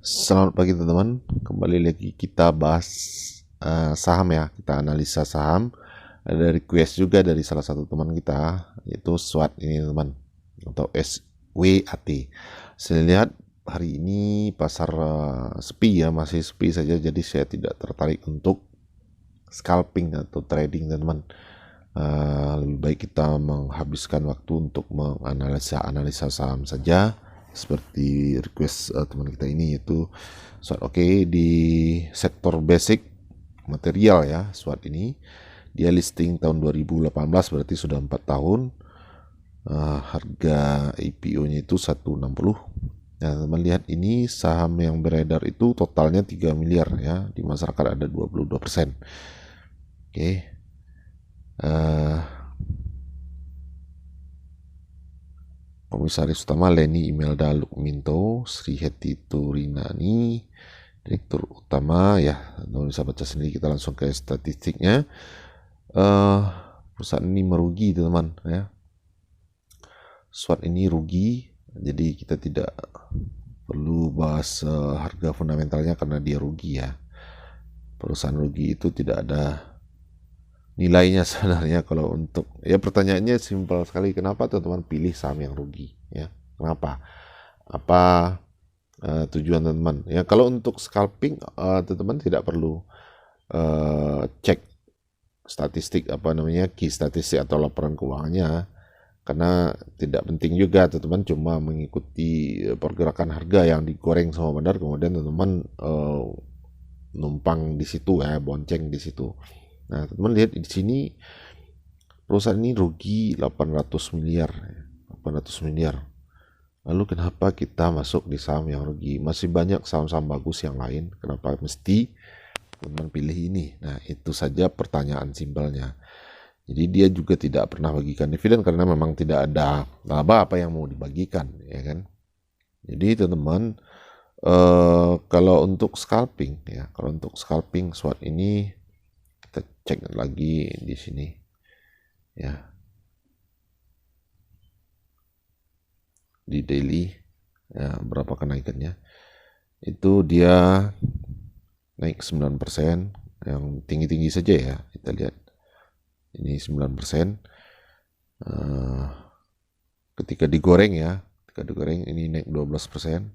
Selamat pagi teman-teman, kembali lagi kita bahas saham ya, kita analisa saham. Ada request juga dari salah satu teman kita, yaitu SWAT ini teman, atau SWAT. Saya lihat hari ini pasar sepi ya, masih sepi saja, jadi saya tidak tertarik untuk scalping atau trading teman-teman. Lebih baik kita menghabiskan waktu untuk menganalisa saham saja, seperti request teman kita ini, yaitu SWOT. Oke, di sektor basic material ya, SWOT ini dia listing tahun 2018, berarti sudah 4 tahun. Harga IPO-nya itu 160. Nah, teman lihat ini saham yang beredar itu totalnya 3 miliar ya, di masyarakat ada 22%. Oke. Komisaris utama Leni Imelda Lukminto, Sri Heti Turinani, Direktur utama ya, teman bisa baca sendiri. Kita langsung ke statistiknya. Perusahaan ini merugi teman ya. SWOT ini rugi, jadi kita tidak perlu bahas harga fundamentalnya karena dia rugi ya. Perusahaan rugi itu tidak ada nilainya sebenarnya. Kalau untuk ya, pertanyaannya simpel sekali, kenapa teman-teman pilih saham yang rugi ya? Kenapa? Apa tujuan teman-teman ya? Kalau untuk scalping, teman-teman tidak perlu cek statistik key statistik atau laporan keuangannya, karena tidak penting juga. Teman-teman cuma mengikuti pergerakan harga yang digoreng sama bandar, kemudian teman-teman numpang di situ ya, bonceng di situ. Nah, teman lihat di sini perusahaan ini rugi 800 miliar. 800 miliar. Lalu kenapa kita masuk di saham yang rugi? Masih banyak saham-saham bagus yang lain. Kenapa mesti teman pilih ini? Nah, itu saja pertanyaan simpelnya. Jadi dia juga tidak pernah bagikan dividen karena memang tidak ada laba apa yang mau dibagikan, ya kan? Jadi teman-teman, kalau untuk scalping ya, SWOT ini kita cek lagi di sini ya, di daily ya, berapa kenaikannya. Itu dia naik 9%, yang tinggi-tinggi saja ya. Kita lihat ini 9%. Ketika digoreng ini naik 12%.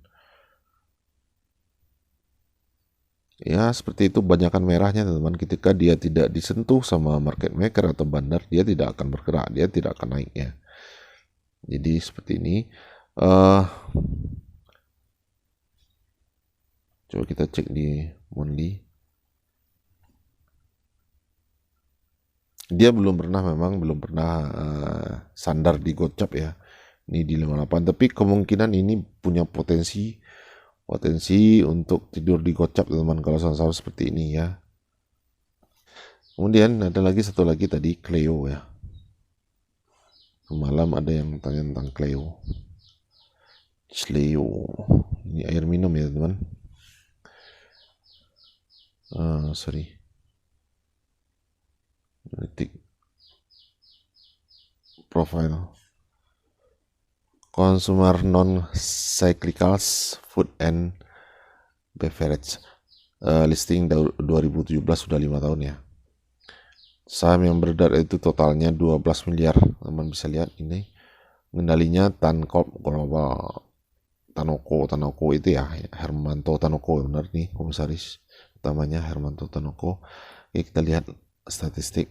Ya, seperti itu, banyakkan merahnya teman-teman. Ketika dia tidak disentuh sama market maker atau bandar, dia tidak akan bergerak, dia tidak akan naik ya. Jadi seperti ini. Coba kita cek di Monthly. Dia belum pernah sandar di gocap ya. Ini di 58, tapi kemungkinan ini punya potensi untuk tidur di gocap teman-teman kalau saham-saham seperti ini ya. Kemudian ada satu lagi tadi, Cleo ya. Malam ada yang tanya tentang Cleo. Ini air minum ya teman. Detik profile. Consumer non-cyclicals, food and beverage, listing 2017, sudah 5 tahun ya. Saham yang beredar itu totalnya 12 miliar. Teman bisa lihat ini. Ngendalinya Tancorp Global. Tanoko itu ya, Hermanto Tanoko, benar nih komisaris utamanya Hermanto Tanoko. Oke, kita lihat statistik.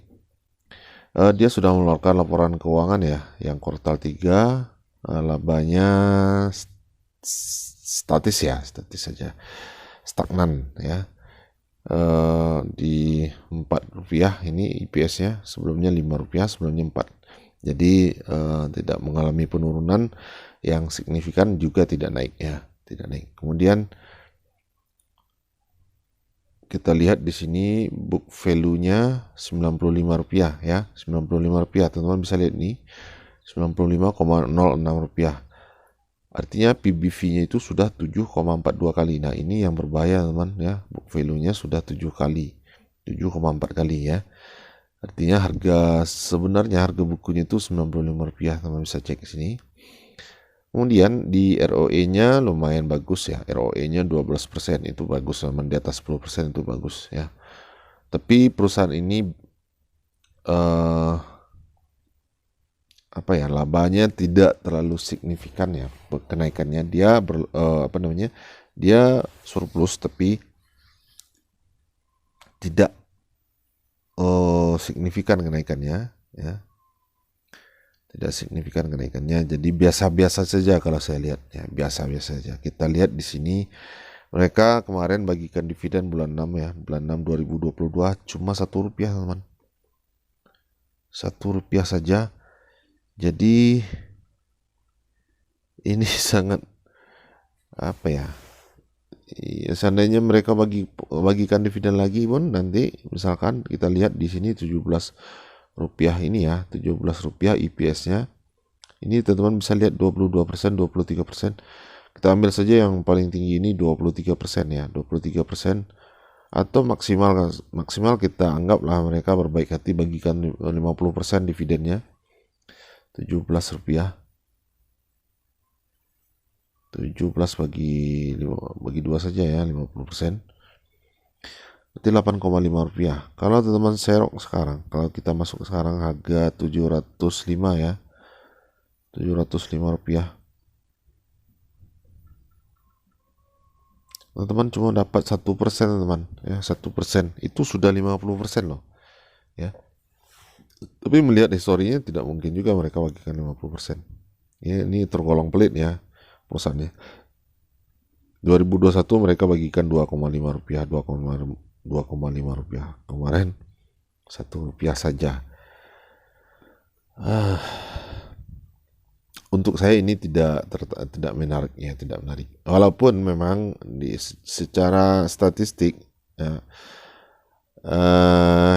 Dia sudah mengeluarkan laporan keuangan ya, yang kuartal 3. Labanya statis saja, stagnan ya, di Rp4 ini EPS-nya. Sebelumnya Rp5, sebelumnya 4. Jadi tidak mengalami penurunan yang signifikan, juga tidak naik ya, tidak naik. Kemudian kita lihat di sini book value-nya Rp95 ya, Rp95. Teman-teman bisa lihat nih, Rp95,06. Artinya PBV-nya itu sudah 7,42 kali. Nah, ini yang berbahaya teman ya, book value-nya sudah 7,4 kali ya. Artinya harga sebenarnya, harga bukunya itu Rp95. Teman bisa cek di sini. Kemudian di ROE-nya lumayan bagus ya. ROE-nya 12%, itu bagus, di atas 10% itu bagus ya. Tapi perusahaan ini labanya tidak terlalu signifikan ya kenaikannya. Dia dia surplus tapi tidak signifikan kenaikannya ya. Tidak signifikan kenaikannya, jadi biasa-biasa saja kalau saya lihat ya, biasa-biasa saja. Kita lihat di sini mereka kemarin bagikan dividen bulan 6 ya, bulan 6 2022 cuma Rp1 teman, Rp1 saja. Jadi ini sangat seandainya mereka bagikan dividen lagi pun nanti misalkan kita lihat di sini Rp17 ini ya, Rp17 EPS-nya. Ini teman-teman bisa lihat 22%, 23%. Kita ambil saja yang paling tinggi ini 23% ya, 23%. Atau maksimal kita anggaplah mereka berbaik hati bagikan 50% dividennya. Rp17. 17 bagi 2 saja ya, 50%. Berarti Rp8,5. Kalau teman-teman serok sekarang, kalau kita masuk sekarang harga 705 ya. Rp705. Teman-teman cuma dapat 1% teman ya, 1% itu sudah 50% loh ya. Tapi melihat historinya tidak mungkin juga mereka bagikan 50% ya. Ini tergolong pelit ya perusahaannya. 2021 mereka bagikan Rp2,5, Rp2,5. Kemarin Rp1 saja. Untuk saya ini tidak menarik ya, tidak menarik. Walaupun memang secara statistik ya,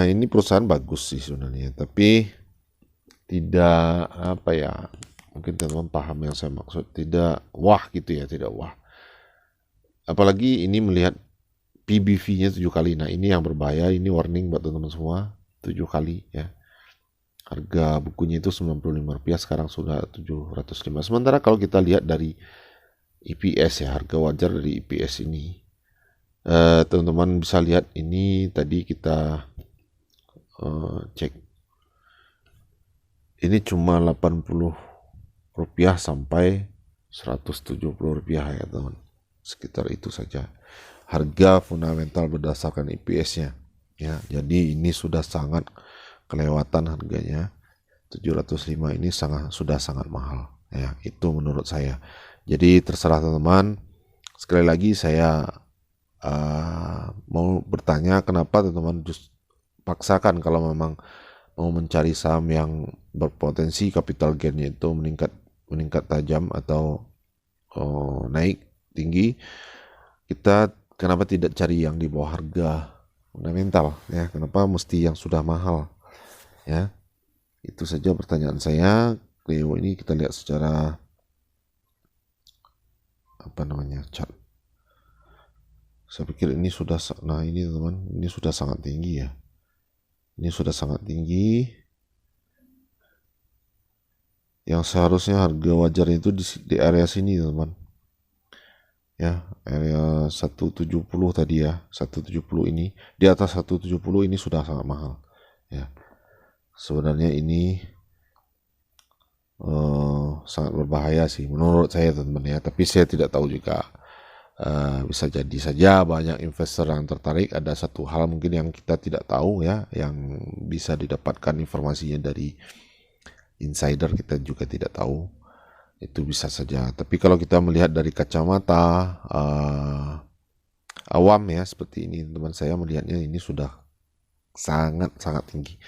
ini perusahaan bagus sih sebenarnya, tapi tidak mungkin teman-teman paham yang saya maksud, tidak wah gitu ya, tidak wah. Apalagi ini melihat PBV-nya 7 kali. Nah ini yang berbahaya, ini warning buat teman-teman semua, 7 kali ya. Harga bukunya itu Rp95, sekarang sudah 705. Sementara kalau kita lihat dari EPS ya, harga wajar dari EPS ini, teman-teman bisa lihat ini tadi kita cek, ini cuma Rp80 sampai Rp170 ya teman, sekitar itu saja harga fundamental berdasarkan EPS-nya ya. Jadi ini sudah sangat kelewatan harganya. 705 ini sudah sangat mahal ya, itu menurut saya. Jadi terserah teman-teman. Sekali lagi saya mau bertanya, kenapa teman-teman paksakan kalau memang mau mencari saham yang berpotensi capital gain-nya itu meningkat tajam atau naik tinggi, kita kenapa tidak cari yang di bawah harga fundamental ya? Kenapa mesti yang sudah mahal ya? Itu saja pertanyaan saya. Clio ini kita lihat secara chart. Saya pikir ini sudah, nah ini teman, ini sudah sangat tinggi ya. Ini sudah sangat tinggi. Yang seharusnya harga wajar itu di area sini teman. Ya, area 170 tadi ya, 170 ini. Di atas 170 ini sudah sangat mahal ya. Sebenarnya ini sangat berbahaya sih menurut saya teman-teman ya. Tapi saya tidak tahu juga. Bisa jadi saja banyak investor yang tertarik. Ada satu hal mungkin yang kita tidak tahu ya, yang bisa didapatkan informasinya dari insider, kita juga tidak tahu. Itu bisa saja. Tapi kalau kita melihat dari kacamata awam ya, seperti ini teman, saya melihatnya ini sudah sangat tinggi.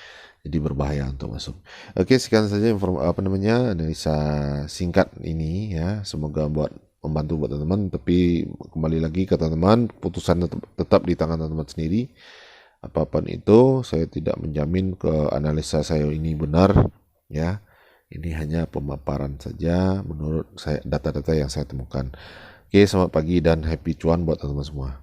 Jadi berbahaya untuk masuk. Oke, sekian saja analisa singkat ini ya. Semoga membantu buat teman-teman. Tapi kembali lagi ke teman-teman, keputusan tetap di tangan teman-teman sendiri. Apapun itu, saya tidak menjamin ke analisa saya ini benar ya. Ini hanya pemaparan saja menurut saya, data-data yang saya temukan. Oke, selamat pagi dan happy cuan buat teman-teman semua.